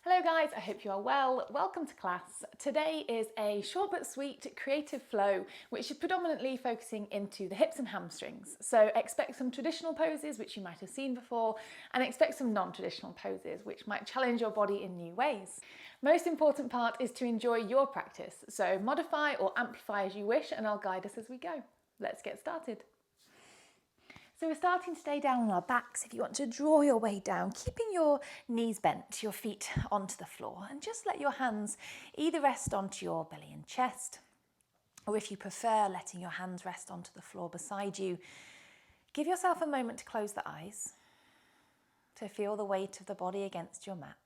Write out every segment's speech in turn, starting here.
Hello guys, I hope you are well. Welcome to class. Today is a short but sweet creative flow which is predominantly focusing into the hips and hamstrings. So expect some traditional poses which you might have seen before and expect some non-traditional poses which might challenge your body in new ways. Most important part is to enjoy your practice. So modify or amplify as you wish and I'll guide us as we go. Let's get started. So we're starting today down on our backs. If you want to draw your way down, keeping your knees bent, your feet onto the floor, and just let your hands either rest onto your belly and chest, or if you prefer, letting your hands rest onto the floor beside you. Give yourself a moment to close the eyes, to feel the weight of the body against your mat.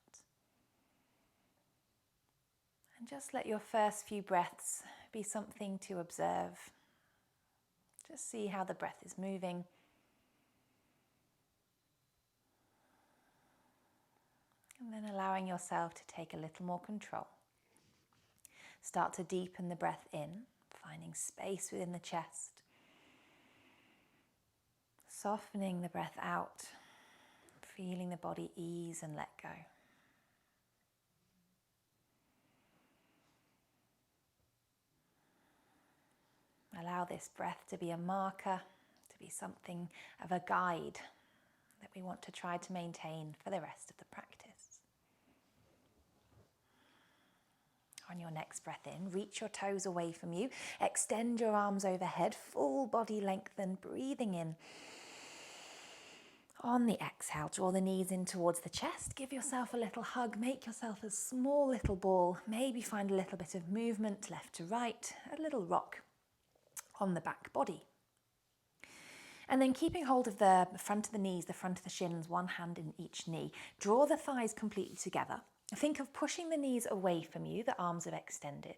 And just let your first few breaths be something to observe. Just see how the breath is moving. And then allowing yourself to take a little more control. Start to deepen the breath in, finding space within the chest. Softening the breath out, feeling the body ease and let go. Allow this breath to be a marker, to be something of a guide that we want to try to maintain for the rest of the practice. On your next breath in, reach your toes away from you, extend your arms overhead, full body lengthen, breathing in. On the exhale, draw the knees in towards the chest, give yourself a little hug, make yourself a small little ball, maybe find a little bit of movement left to right, a little rock on the back body. And then keeping hold of the front of the knees, the front of the shins, one hand in each knee, draw the thighs completely together. Think of pushing the knees away from you, the arms are extended.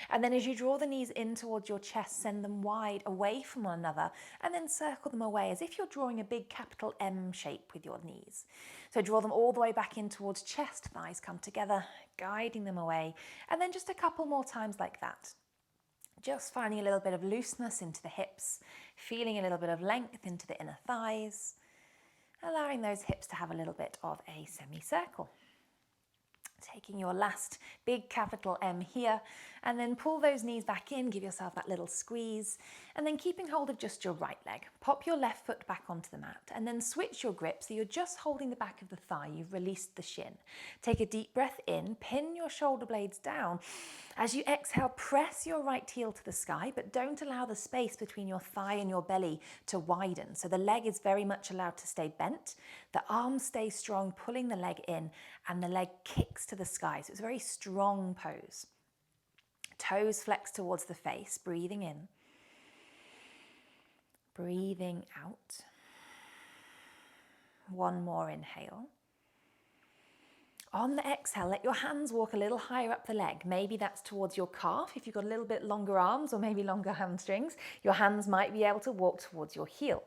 And then as you draw the knees in towards your chest, send them wide away from one another and then circle them away as if you're drawing a big capital M shape with your knees. So draw them all the way back in towards chest, thighs come together, guiding them away. And then just a couple more times like that. Just finding a little bit of looseness into the hips, feeling a little bit of length into the inner thighs, allowing those hips to have a little bit of a semicircle. Taking your last big capital M here and then pull those knees back in, give yourself that little squeeze and then keeping hold of just your right leg. Pop your left foot back onto the mat and then switch your grip so you're just holding the back of the thigh, you've released the shin. Take a deep breath in, pin your shoulder blades down. As you exhale, press your right heel to the sky but don't allow the space between your thigh and your belly to widen. So the leg is very much allowed to stay bent, the arms stay strong, pulling the leg in and the leg kicks to the sky. So it's a very strong pose. Toes flex towards the face, breathing in. Breathing out. One more inhale. On the exhale, let your hands walk a little higher up the leg. Maybe that's towards your calf. If you've got a little bit longer arms or maybe longer hamstrings, your hands might be able to walk towards your heel.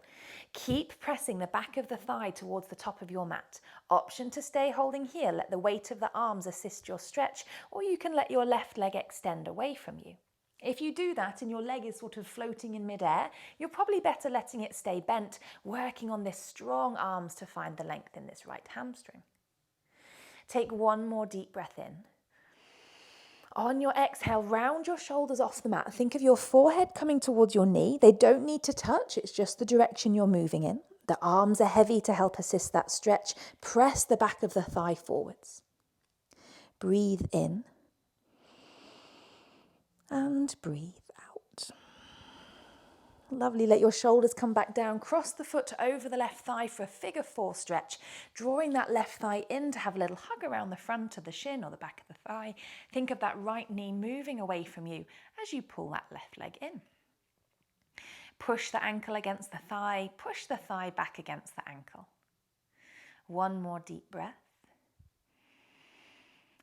Keep pressing the back of the thigh towards the top of your mat. Option to stay holding here. Let the weight of the arms assist your stretch, or you can let your left leg extend away from you. If you do that and your leg is sort of floating in midair, you're probably better letting it stay bent, working on this strong arms to find the length in this right hamstring. Take one more deep breath in. On your exhale, round your shoulders off the mat. Think of your forehead coming towards your knee. They don't need to touch, it's just the direction you're moving in. The arms are heavy to help assist that stretch. Press the back of the thigh forwards. Breathe in and breathe out. Lovely, let your shoulders come back down, cross the foot over the left thigh for a figure four stretch, drawing that left thigh in to have a little hug around the front of the shin or the back of the thigh. Think of that right knee moving away from you as you pull that left leg in. Push the ankle against the thigh, push the thigh back against the ankle. One more deep breath.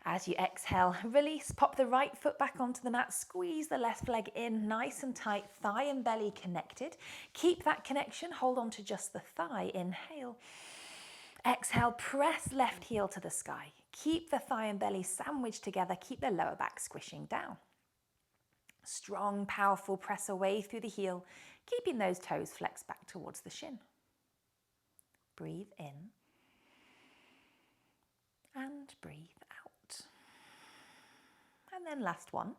As you exhale, release, pop the right foot back onto the mat, squeeze the left leg in nice and tight, thigh and belly connected. Keep that connection, hold on to just the thigh, inhale. Exhale, press left heel to the sky. Keep the thigh and belly sandwiched together, keep the lower back squishing down. Strong, powerful press away through the heel, keeping those toes flexed back towards the shin. Breathe in and breathe out. And then last one.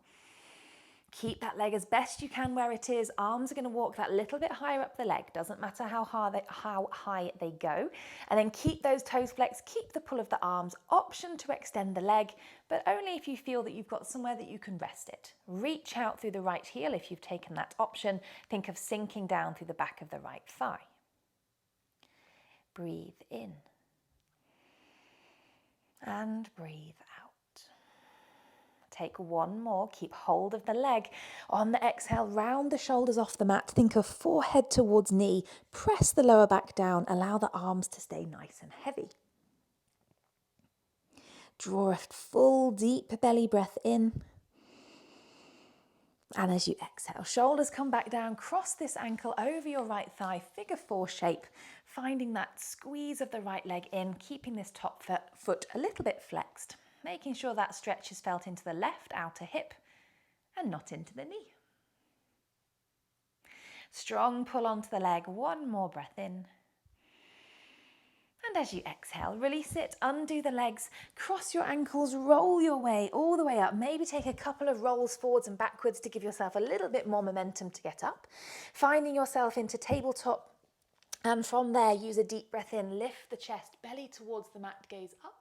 Keep that leg as best you can where it is. Arms are going to walk that little bit higher up the leg. Doesn't matter how high they go. And then keep those toes flexed. Keep the pull of the arms. Option to extend the leg, but only if you feel that you've got somewhere that you can rest it. Reach out through the right heel if you've taken that option. Think of sinking down through the back of the right thigh. Breathe in. And breathe out. Take one more, keep hold of the leg. On the exhale, round the shoulders off the mat. Think of forehead towards knee. Press the lower back down. Allow the arms to stay nice and heavy. Draw a full, deep belly breath in. And as you exhale, shoulders come back down. Cross this ankle over your right thigh, figure four shape. Finding that squeeze of the right leg in, keeping this top foot a little bit flexed. Making sure that stretch is felt into the left outer hip and not into the knee. Strong pull onto the leg, one more breath in. And as you exhale, release it, undo the legs, cross your ankles, roll your way all the way up. Maybe take a couple of rolls forwards and backwards to give yourself a little bit more momentum to get up. Finding yourself into tabletop, and from there, use a deep breath in, lift the chest, belly towards the mat, gaze up.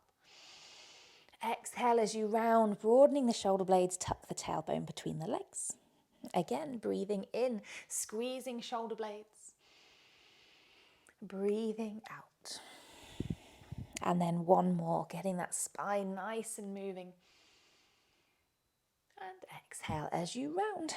Exhale as you round, broadening the shoulder blades, tuck the tailbone between the legs. Again, breathing in, squeezing shoulder blades. Breathing out. And then one more, getting that spine nice and moving. And exhale as you round.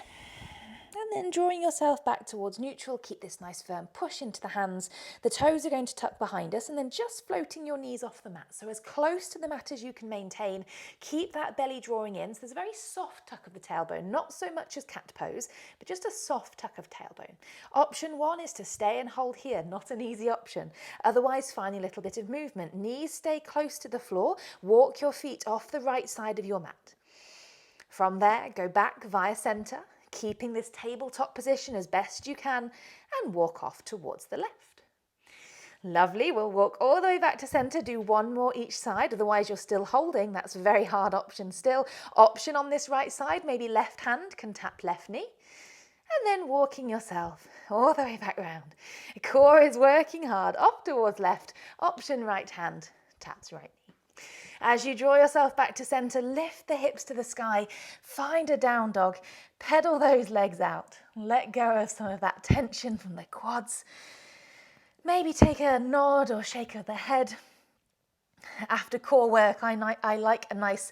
And then drawing yourself back towards neutral, keep this nice firm push into the hands. The toes are going to tuck behind us and then just floating your knees off the mat. So as close to the mat as you can maintain, keep that belly drawing in. So there's a very soft tuck of the tailbone, not so much as cat pose, but just a soft tuck of tailbone. Option one is to stay and hold here, not an easy option. Otherwise, find a little bit of movement. Knees stay close to the floor, walk your feet off the right side of your mat. From there, go back via center, keeping this tabletop position as best you can, and walk off towards the left. Lovely, we'll walk all the way back to center, do one more each side, otherwise you're still holding, that's a very hard option still. Option on this right side, maybe left hand can tap left knee, and then walking yourself all the way back round. Core is working hard, up towards left, option right hand, taps right knee. As you draw yourself back to center, lift the hips to the sky, find a down dog, pedal those legs out, let go of some of that tension from the quads. Maybe take a nod or shake of the head. After core work, I like a nice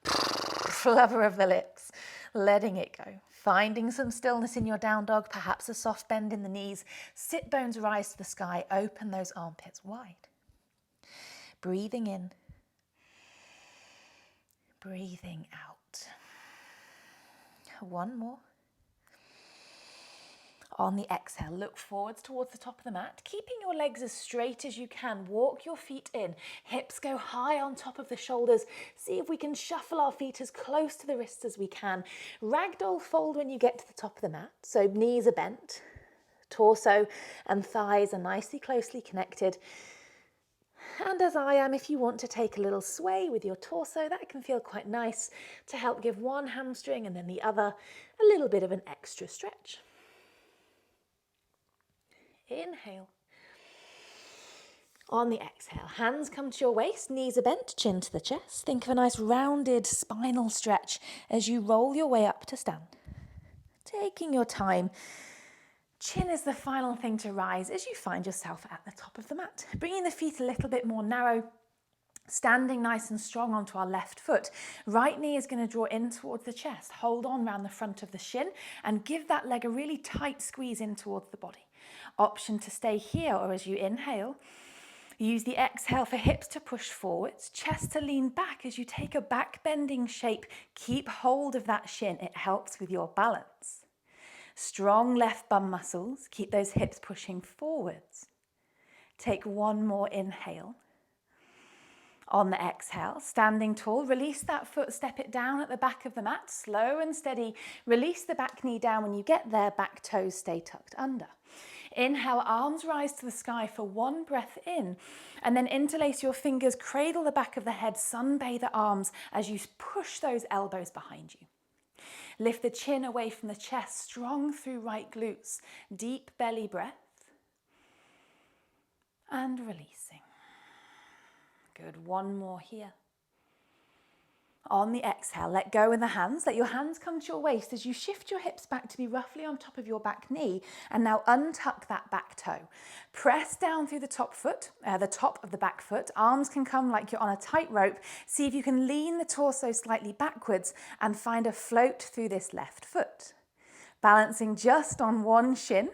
flubber of the lips, letting it go. Finding some stillness in your down dog, perhaps a soft bend in the knees, sit bones rise to the sky, open those armpits wide. Breathing in. Breathing out. One more. On the exhale, look forwards towards the top of the mat, keeping your legs as straight as you can. Walk your feet in. Hips go high on top of the shoulders. See if we can shuffle our feet as close to the wrists as we can. Ragdoll fold when you get to the top of the mat. So knees are bent. Torso and thighs are nicely closely connected. And as I am, if you want to take a little sway with your torso, that can feel quite nice to help give one hamstring and then the other a little bit of an extra stretch. Inhale. On the exhale, hands come to your waist, knees are bent, chin to the chest. Think of a nice rounded spinal stretch as you roll your way up to stand. Taking your time. Chin is the final thing to rise as you find yourself at the top of the mat. Bringing the feet a little bit more narrow, standing nice and strong onto our left foot. Right knee is going to draw in towards the chest. Hold on around the front of the shin and give that leg a really tight squeeze in towards the body. Option to stay here, or as you inhale, use the exhale for hips to push forwards, chest to lean back as you take a back bending shape. Keep hold of that shin. It helps with your balance. Strong left bum muscles, keep those hips pushing forwards. Take one more inhale. On the exhale, standing tall, release that foot, step it down at the back of the mat, slow and steady. Release the back knee down when you get there, back toes stay tucked under. Inhale, arms rise to the sky for one breath in, and then interlace your fingers, cradle the back of the head, sunbathe the arms as you push those elbows behind you. Lift the chin away from the chest, strong through right glutes, deep belly breath, and releasing. Good, one more here. On the exhale, let go in the hands. Let your hands come to your waist as you shift your hips back to be roughly on top of your back knee. And now untuck that back toe. Press down through the top of the back foot. Arms can come like you're on a tightrope. See if you can lean the torso slightly backwards and find a float through this left foot. Balancing just on one shin.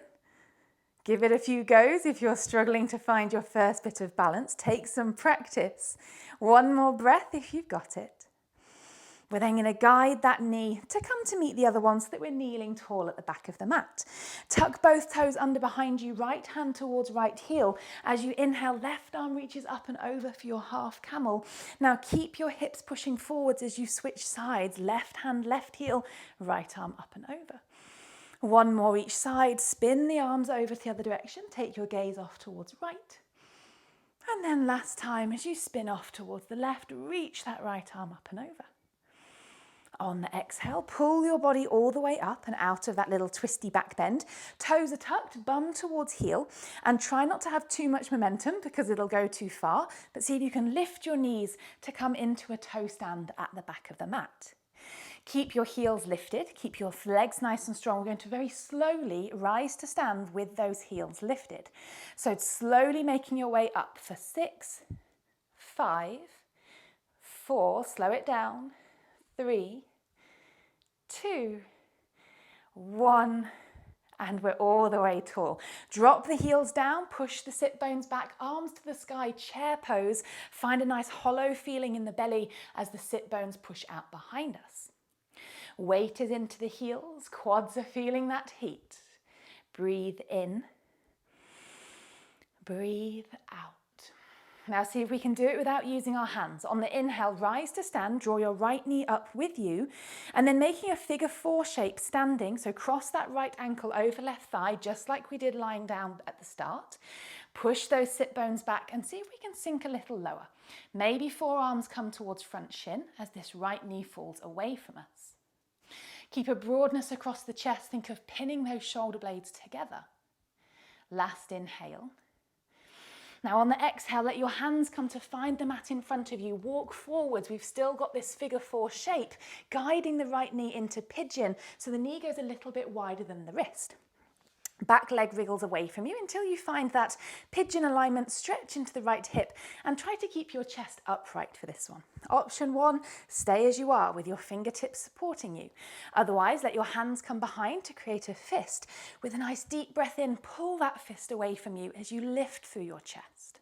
Give it a few goes if you're struggling to find your first bit of balance. Take some practice. One more breath if you've got it. We're then going to guide that knee to come to meet the other one so that we're kneeling tall at the back of the mat. Tuck both toes under behind you, right hand towards right heel. As you inhale, left arm reaches up and over for your half camel. Now keep your hips pushing forwards as you switch sides. Left hand, left heel, right arm up and over. One more each side. Spin the arms over to the other direction. Take your gaze off towards right. And then last time, as you spin off towards the left, reach that right arm up and over. On the exhale, pull your body all the way up and out of that little twisty back bend. Toes are tucked, bum towards heel, and try not to have too much momentum because it'll go too far, but see if you can lift your knees to come into a toe stand at the back of the mat. Keep your heels lifted, keep your legs nice and strong. We're going to very slowly rise to stand with those heels lifted. So slowly making your way up for 6, 5, 4, slow it down, 3, 2, 1, and we're all the way tall. Drop the heels down, push the sit bones back, arms to the sky, chair pose. Find a nice hollow feeling in the belly as the sit bones push out behind us. Weight is into the heels, quads are feeling that heat. Breathe in, breathe out. Now see if we can do it without using our hands. On the inhale, rise to stand, draw your right knee up with you, and then making a figure 4 shape standing. So cross that right ankle over left thigh, just like we did lying down at the start. Push those sit bones back and see if we can sink a little lower. Maybe forearms come towards front shin as this right knee falls away from us. Keep a broadness across the chest. Think of pinning those shoulder blades together. Last inhale. Now on the exhale, let your hands come to find the mat in front of you. Walk forwards. We've still got this figure 4 shape, guiding the right knee into pigeon so the knee goes a little bit wider than the wrist. Back leg wriggles away from you until you find that pigeon alignment. Stretch into the right hip and try to keep your chest upright for this one. Option 1, stay as you are with your fingertips supporting you. Otherwise, let your hands come behind to create a fist. With a nice deep breath in, pull that fist away from you as you lift through your chest.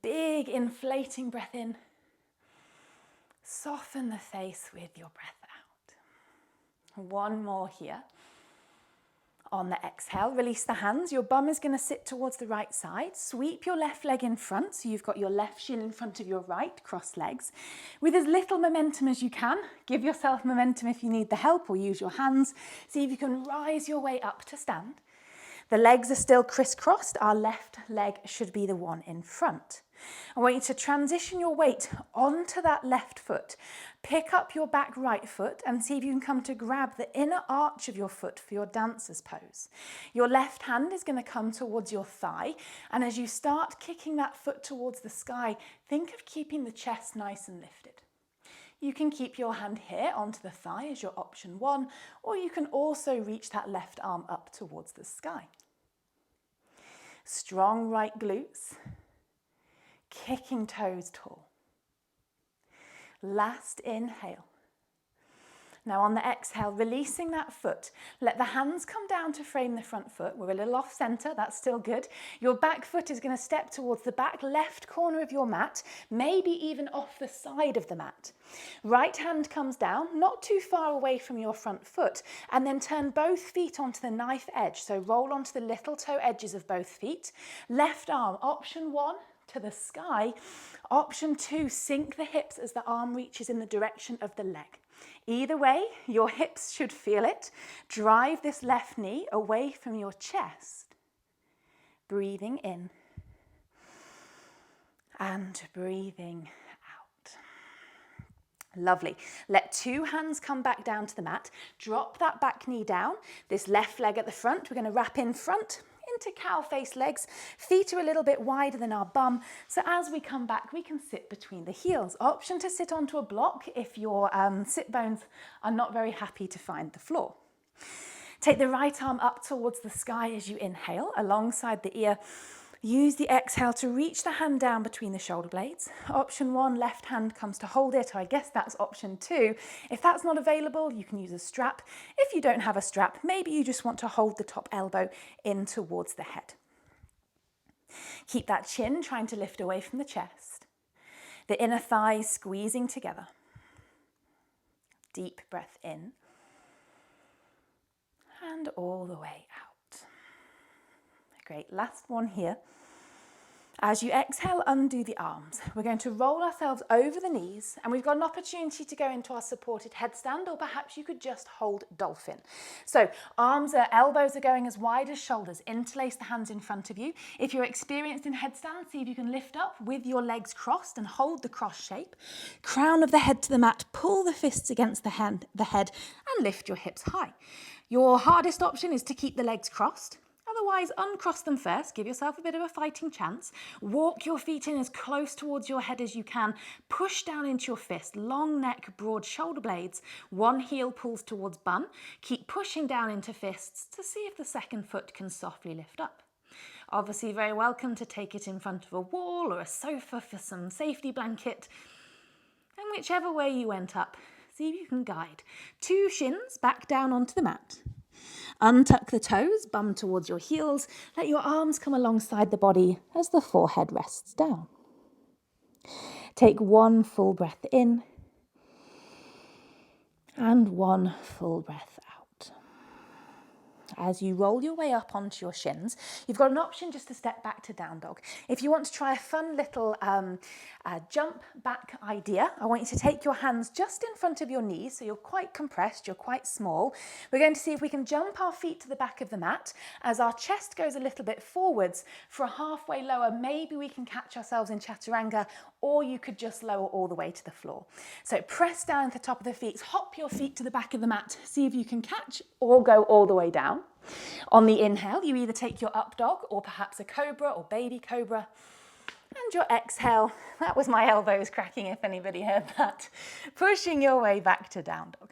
Big inflating breath in. Soften the face with your breath out. One more here. On the exhale, release the hands. Your bum is going to sit towards the right side. Sweep your left leg in front, so you've got your left shin in front of your right, cross legs. With as little momentum as you can, give yourself momentum if you need the help or use your hands. See if you can rise your way up to stand. The legs are still crisscrossed. Our left leg should be the one in front. I want you to transition your weight onto that left foot. Pick up your back right foot and see if you can come to grab the inner arch of your foot for your dancer's pose. Your left hand is going to come towards your thigh, and as you start kicking that foot towards the sky, think of keeping the chest nice and lifted. You can keep your hand here onto the thigh as your option 1, or you can also reach that left arm up towards the sky. Strong right glutes. Kicking toes tall. Last inhale. Now on the exhale, releasing that foot, let the hands come down to frame the front foot. We're a little off center, that's still good. Your back foot is going to step towards the back left corner of your mat, maybe even off the side of the mat. Right hand comes down, not too far away from your front foot, and then turn both feet onto the knife edge. So roll onto the little toe edges of both feet. Left arm, option 1, to the sky. Option 2, sink the hips as the arm reaches in the direction of the leg. Either way, your hips should feel it. Drive this left knee away from your chest. Breathing in and breathing out. Lovely. Let 2 hands come back down to the mat. Drop that back knee down. This left leg at the front, we're going to wrap in front into cow face legs. Feet are a little bit wider than our bum, so as we come back, we can sit between the heels. Option to sit onto a block if your sit bones are not very happy to find the floor. Take the right arm up towards the sky as you inhale, alongside the ear. Use the exhale to reach the hand down between the shoulder blades. Option 1, left hand comes to hold it, or I guess that's option 2. If that's not available, you can use a strap. If you don't have a strap, maybe you just want to hold the top elbow in towards the head. Keep that chin trying to lift away from the chest. The inner thighs squeezing together. Deep breath in. And all the way out. Great, last one here. As you exhale, undo the arms. We're going to roll ourselves over the knees, and we've got an opportunity to go into our supported headstand, or perhaps you could just hold dolphin. So elbows are going as wide as shoulders. Interlace the hands in front of you. If you're experienced in headstand, see if you can lift up with your legs crossed and hold the cross shape. Crown of the head to the mat, pull the fists against the head, and lift your hips high. Your hardest option is to keep the legs crossed. Otherwise, uncross them first, give yourself a bit of a fighting chance. Walk your feet in as close towards your head as you can. Push down into your fist, long neck, broad shoulder blades. One heel pulls towards bum. Keep pushing down into fists to see if the second foot can softly lift up. Obviously, very welcome to take it in front of a wall or a sofa for some safety blanket. And whichever way you went up, see if you can guide. 2 shins back down onto the mat. Untuck the toes, bum towards your heels. Let your arms come alongside the body as the forehead rests down. Take 1 full breath in and 1 full breath out. As you roll your way up onto your shins, you've got an option just to step back to down dog. If you want to try a fun little jump back idea, I want you to take your hands just in front of your knees, so you're quite compressed, you're quite small. We're going to see if we can jump our feet to the back of the mat as our chest goes a little bit forwards. For a halfway lower, maybe we can catch ourselves in Chaturanga, or you could just lower all the way to the floor. So press down at the top of the feet, hop your feet to the back of the mat, see if you can catch or go all the way down. On the inhale, you either take your up dog or perhaps a cobra or baby cobra. And your exhale, that was my elbows cracking if anybody heard that. Pushing your way back to down dog.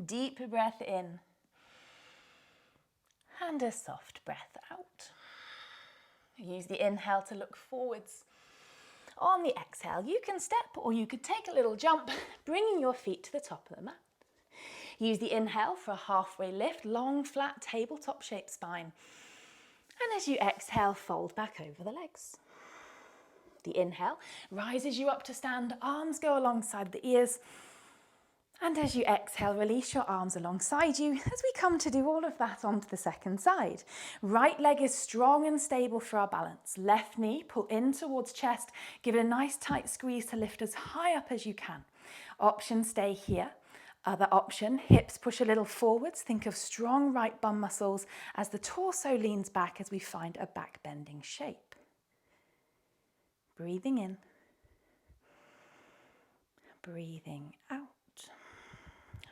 Deep breath in and a soft breath out. Use the inhale to look forwards. On the exhale, you can step or you could take a little jump, bringing your feet to the top of the mat. Use the inhale for a halfway lift, long, flat, tabletop shaped spine. And as you exhale, fold back over the legs. The inhale rises you up to stand, arms go alongside the ears. And as you exhale, release your arms alongside you as we come to do all of that onto the second side. Right leg is strong and stable for our balance. Left knee, pull in towards chest. Give it a nice tight squeeze to lift as high up as you can. Option, stay here. Other option, hips push a little forwards. Think of strong right bum muscles as the torso leans back as we find a back bending shape. Breathing in. Breathing out.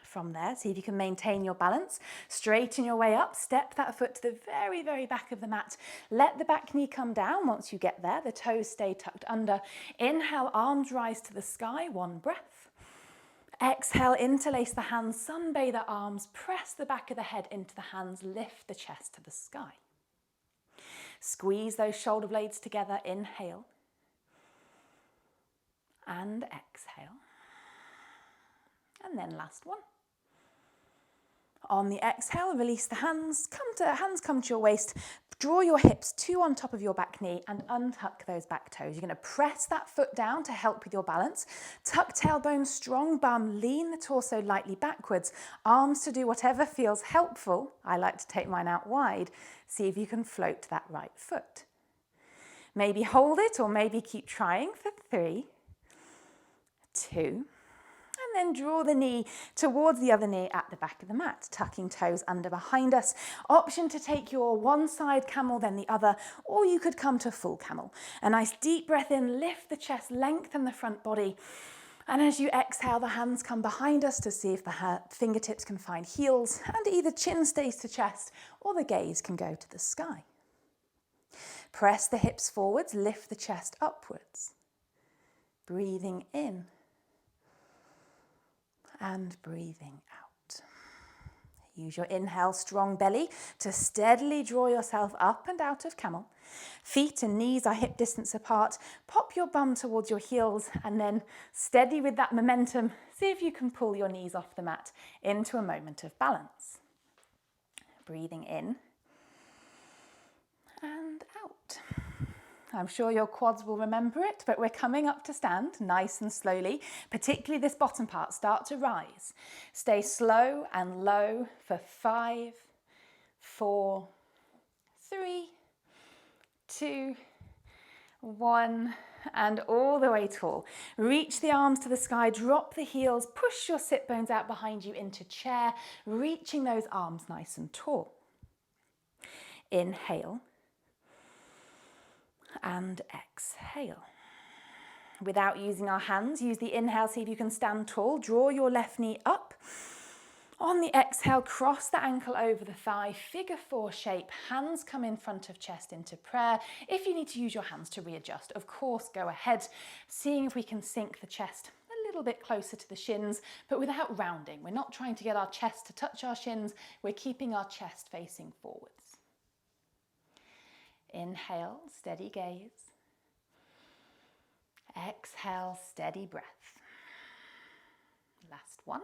From there, see if you can maintain your balance. Straighten your way up, step that foot to the very, very back of the mat. Let the back knee come down once you get there. The toes stay tucked under. Inhale, arms rise to the sky, 1 breath. Exhale, interlace the hands, sunbathe the arms, press the back of the head into the hands, lift the chest to the sky. Squeeze those shoulder blades together, inhale. And exhale. And then last one. On the exhale, release the hands, come to your waist, draw your hips 2 on top of your back knee and untuck those back toes. You're going to press that foot down to help with your balance. Tuck tailbone, strong bum, lean the torso lightly backwards, arms to do whatever feels helpful. I like to take mine out wide. See if you can float that right foot. Maybe hold it or maybe keep trying for 3, 2, and then draw the knee towards the other knee at the back of the mat, tucking toes under behind us. Option to take your one side camel, then the other, or you could come to full camel. A nice deep breath in, lift the chest, lengthen the front body. And as you exhale, the hands come behind us to see if the fingertips can find heels, and either chin stays to chest or the gaze can go to the sky. Press the hips forwards, lift the chest upwards. Breathing in and breathing out. Use your inhale, strong belly, to steadily draw yourself up and out of camel. Feet and knees are hip distance apart. Pop your bum towards your heels and then steady with that momentum. See if you can pull your knees off the mat into a moment of balance. Breathing in and out. I'm sure your quads will remember it, but we're coming up to stand nice and slowly, particularly this bottom part. Start to rise. Stay slow and low for 5, 4, 3, 2, 1, and all the way tall. Reach the arms to the sky, drop the heels, push your sit bones out behind you into chair, reaching those arms nice and tall. Inhale. And exhale. Without using our hands, use the inhale, see if you can stand tall. Draw your left knee up. On the exhale, cross the ankle over the thigh, figure 4 shape. Hands come in front of chest into prayer. If you need to use your hands to readjust, of course, go ahead. Seeing if we can sink the chest a little bit closer to the shins, but without rounding. We're not trying to get our chest to touch our shins. We're keeping our chest facing forwards. Inhale, steady gaze. Exhale, steady breath. Last one.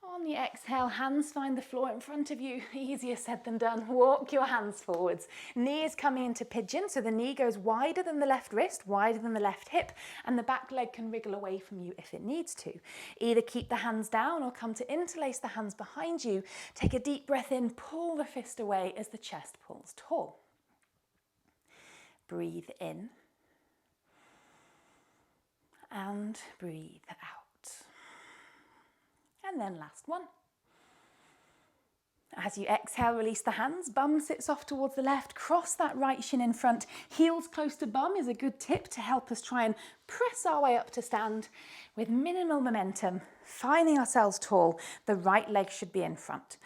On the exhale, hands find the floor in front of you. Easier said than done. Walk your hands forwards. Knee is coming into pigeon, so the knee goes wider than the left wrist, wider than the left hip, and the back leg can wriggle away from you if it needs to. Either keep the hands down or come to interlace the hands behind you. Take a deep breath in, pull the fist away as the chest pulls tall. Breathe in and breathe out. And then last one. As you exhale, release the hands, bum sits off towards the left, cross that right shin in front. Heels close to bum is a good tip to help us try and press our way up to stand with minimal momentum, finding ourselves tall. The right leg should be in front.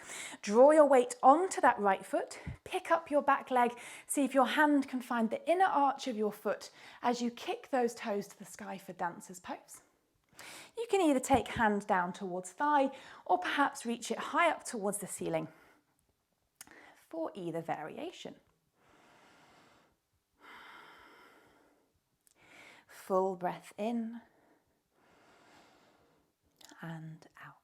Draw your weight onto that right foot, pick up your back leg, see if your hand can find the inner arch of your foot as you kick those toes to the sky for dancer's pose. You can either take hand down towards thigh or perhaps reach it high up towards the ceiling for either variation. Full breath in and out.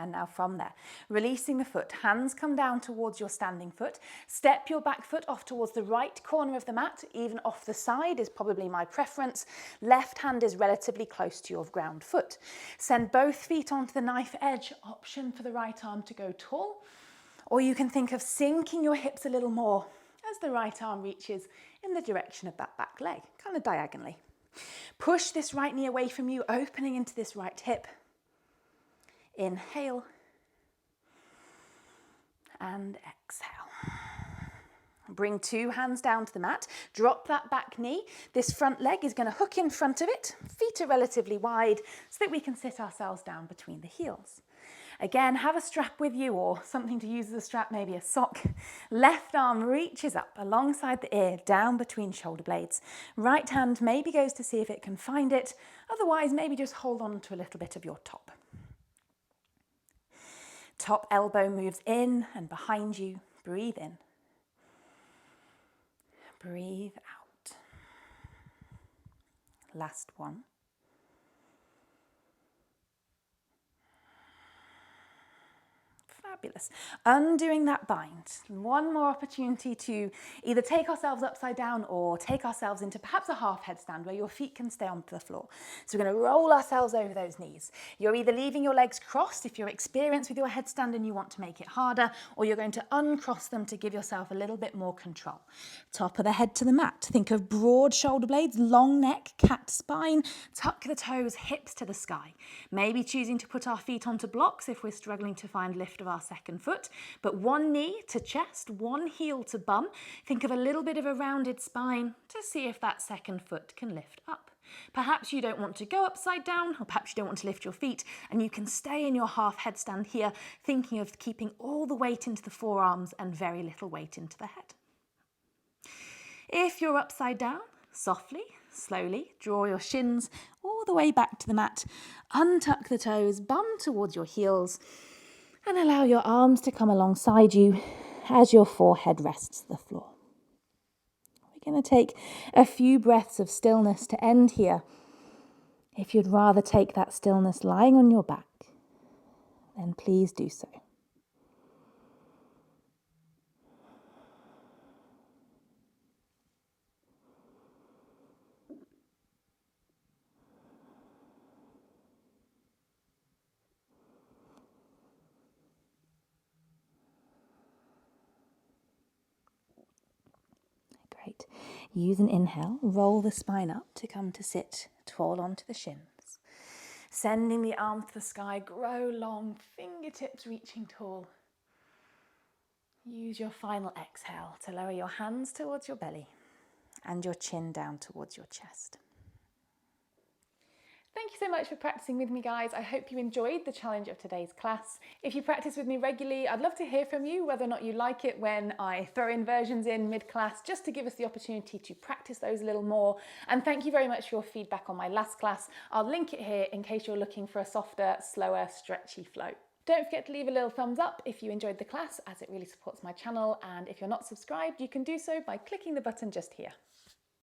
And now from there, releasing the foot, hands come down towards your standing foot. Step your back foot off towards the right corner of the mat, even off the side is probably my preference. Left hand is relatively close to your ground foot. Send both feet onto the knife edge, option for the right arm to go tall. Or you can think of sinking your hips a little more as the right arm reaches in the direction of that back leg, kind of diagonally. Push this right knee away from you, opening into this right hip. Inhale and exhale. Bring 2 hands down to the mat. Drop that back knee. This front leg is going to hook in front of it. Feet are relatively wide so that we can sit ourselves down between the heels. Again, have a strap with you or something to use as a strap, maybe a sock. Left arm reaches up alongside the ear, down between shoulder blades. Right hand maybe goes to see if it can find it. Otherwise, maybe just hold on to a little bit of your top. Top elbow moves in and behind you. Breathe in. Breathe out. Last one. Fabulous. Undoing that bind. One more opportunity to either take ourselves upside down or take ourselves into perhaps a half headstand where your feet can stay on the floor. So we're going to roll ourselves over those knees. You're either leaving your legs crossed if you're experienced with your headstand and you want to make it harder, or you're going to uncross them to give yourself a little bit more control. Top of the head to the mat. Think of broad shoulder blades, long neck, cat spine. Tuck the toes, hips to the sky. Maybe choosing to put our feet onto blocks if we're struggling to find lift of our second foot, but one knee to chest, one heel to bum. Think of a little bit of a rounded spine to see if that second foot can lift up. Perhaps you don't want to go upside down, or perhaps you don't want to lift your feet, and you can stay in your half headstand here, thinking of keeping all the weight into the forearms and very little weight into the head. If you're upside down, softly, slowly, draw your shins all the way back to the mat, untuck the toes, bum towards your heels, and allow your arms to come alongside you as your forehead rests the floor. We're going to take a few breaths of stillness to end here. If you'd rather take that stillness lying on your back, then please do so. Great. Use an inhale, roll the spine up to come to sit tall onto the shins. Sending the arms to the sky, grow long, fingertips reaching tall. Use your final exhale to lower your hands towards your belly and your chin down towards your chest. Thank you so much for practicing with me, guys. I hope you enjoyed the challenge of today's class. If you practice with me regularly, I'd love to hear from you whether or not you like it when I throw inversions in mid-class, just to give us the opportunity to practice those a little more. And thank you very much for your feedback on my last class. I'll link it here in case you're looking for a softer, slower, stretchy flow. Don't forget to leave a little thumbs up if you enjoyed the class, as it really supports my channel. And if you're not subscribed, you can do so by clicking the button just here.